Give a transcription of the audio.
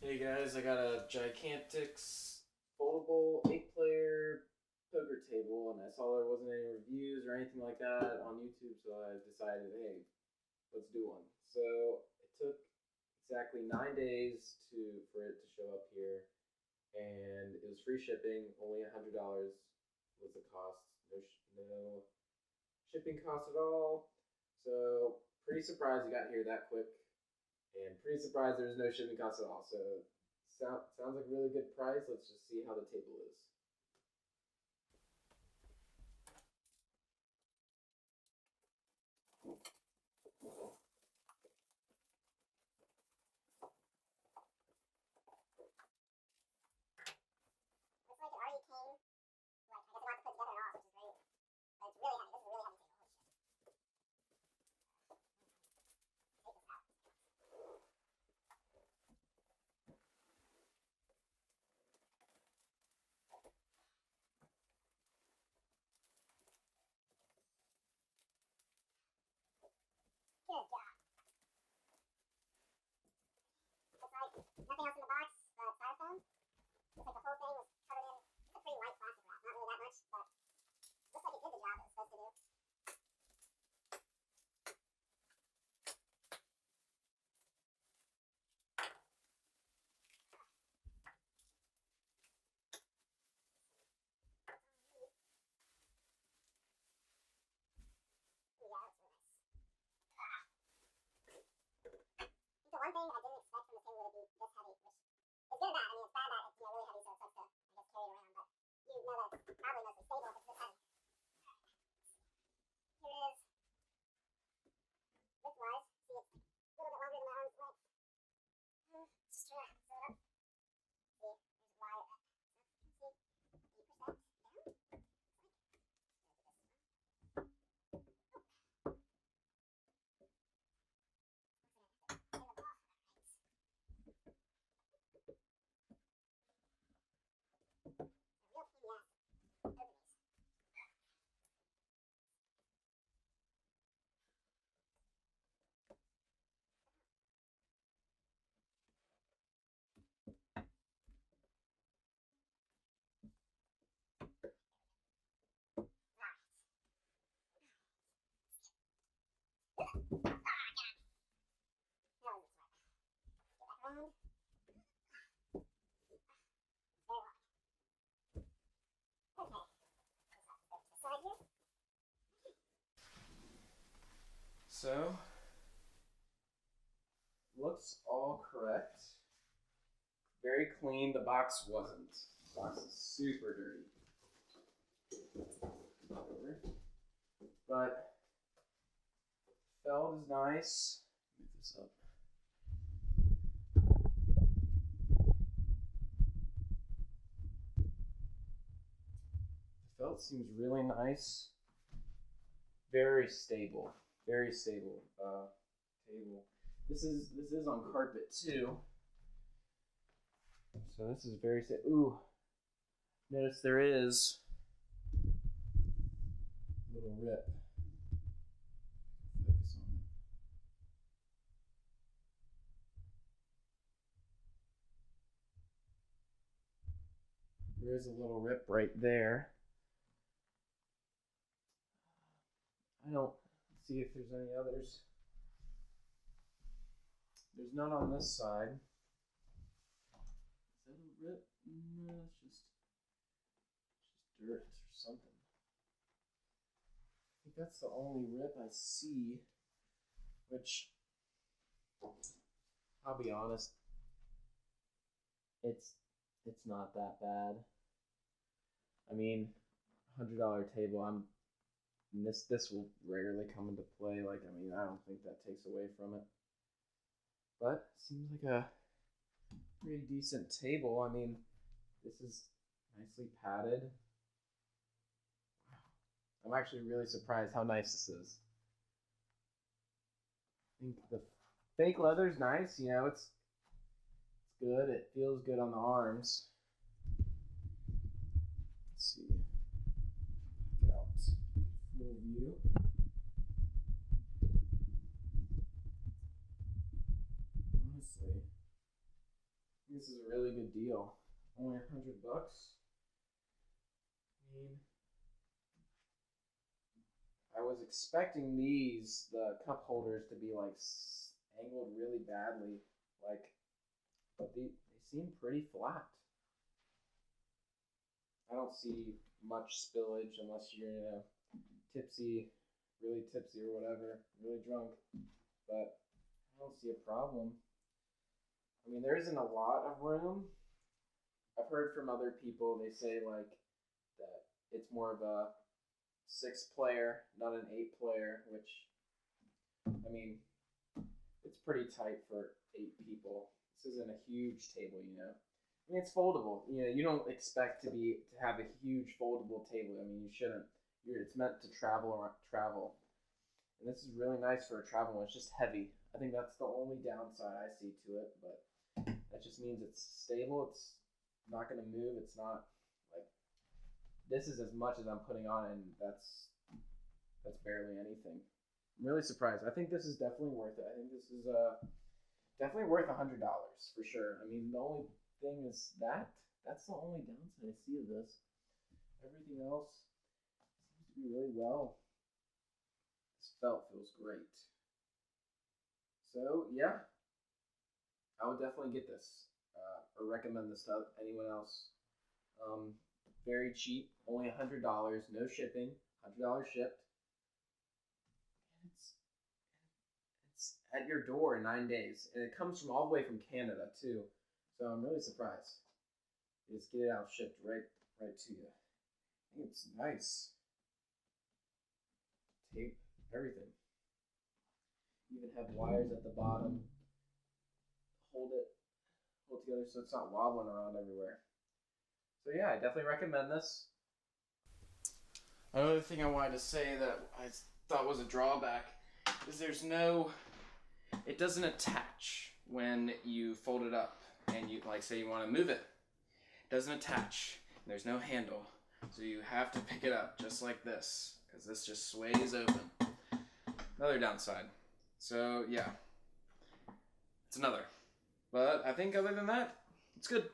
Hey guys, I got a Gigantex foldable 8-player poker table, and I saw there wasn't any reviews or anything like that on YouTube, so I decided, hey, let's do one. So it took exactly 9 days for it to show up here, and it was free shipping. Only $100 was the cost. No shipping cost at all. So pretty surprised it got here that quick. And pretty surprised there's no shipping cost at all. So sounds like a really good price. Let's just see how the table is. Looks like it already came, like, I guess it not to put together at all, which is great. But it's really heavy. This is a really heavy table. Holy shit. Take this out. Good job. Looks like nothing else in the box but styrofoam. Looks like the whole thing was covered in, it's a pretty light plastic wrap. Not really that much, but looks like it did the job it was supposed to do. Ooh, yeah, that's really nice. The one thing I didn't expect from the table would be this heavy, which is good and bad. I mean, it's bad that it's really heavy, so it sucks to, I guess, carry it around. But you know that it's probably mostly stable if it's this heavy. Here it is. Width-wise, see, it's a little bit longer than my arm's length. Just try to zoom it up. See, there's wire. See, 8% down. So looks all correct. Very clean. The box wasn't. The box is super dirty. But felt is nice. Move this up. The felt seems really nice. Very stable. Very stable table. This is on carpet too. So this is very stable. Ooh. Notice there is a little rip. Focus on it. There is a little rip right there. I don't see if there's any others. There's none on this side. Is that a rip? No, it's just dirt or something. I think that's the only rip I see, which, I'll be honest, it's not that bad. I mean, $100 table, this will rarely come into play. Like, I mean, I don't think that takes away from it. But seems like a pretty decent table. I mean, this is nicely padded. Wow. I'm actually really surprised how nice this is. I think the fake leather's nice. You know, it's good. It feels good on the arms. Let's see. Check it out. Full view. Honestly, This is a really good deal. Only $100. I mean, I was expecting the cup holders, to be like angled really badly, like, but they seem pretty flat. I don't see much spillage unless you're tipsy, really tipsy or whatever, really drunk. But I don't see a problem. I mean, there isn't a lot of room. I've heard from other people, they say like that it's more of a 6-player, not an 8-player, which, I mean, it's pretty tight for 8 people. This isn't a huge table, I mean, it's foldable. You don't expect to have a huge foldable table. I mean, you shouldn't. It's meant to travel. And this is really nice for a travel one. It's just heavy. I think that's the only downside I see to it, but that just means it's stable. It's not going to move. It's not like, this is as much as I'm putting on, and that's barely anything. I'm really surprised. I think this is definitely worth it. I think this is definitely worth $100 for sure. I mean, the only thing is that's the only downside I see of this. Everything else seems to be really well. This felt feels great. So yeah, I would definitely get this or recommend this to anyone else. Very cheap, only $100, no shipping, $100 shipped. And it's at your door in 9 days, and it comes from all the way from Canada too. So I'm really surprised. You just get it out shipped right to you. I think it's nice. Tape, everything. You even have wires at the bottom. Hold together so it's not wobbling around everywhere. So yeah, I definitely recommend this. Another thing I wanted to say that I thought was a drawback is it doesn't attach when you fold it up and you, like, say you want to move it. It doesn't attach. There's no handle. So you have to pick it up just like this, because this just sways open. Another downside. So yeah, it's another. But I think other than that, it's good.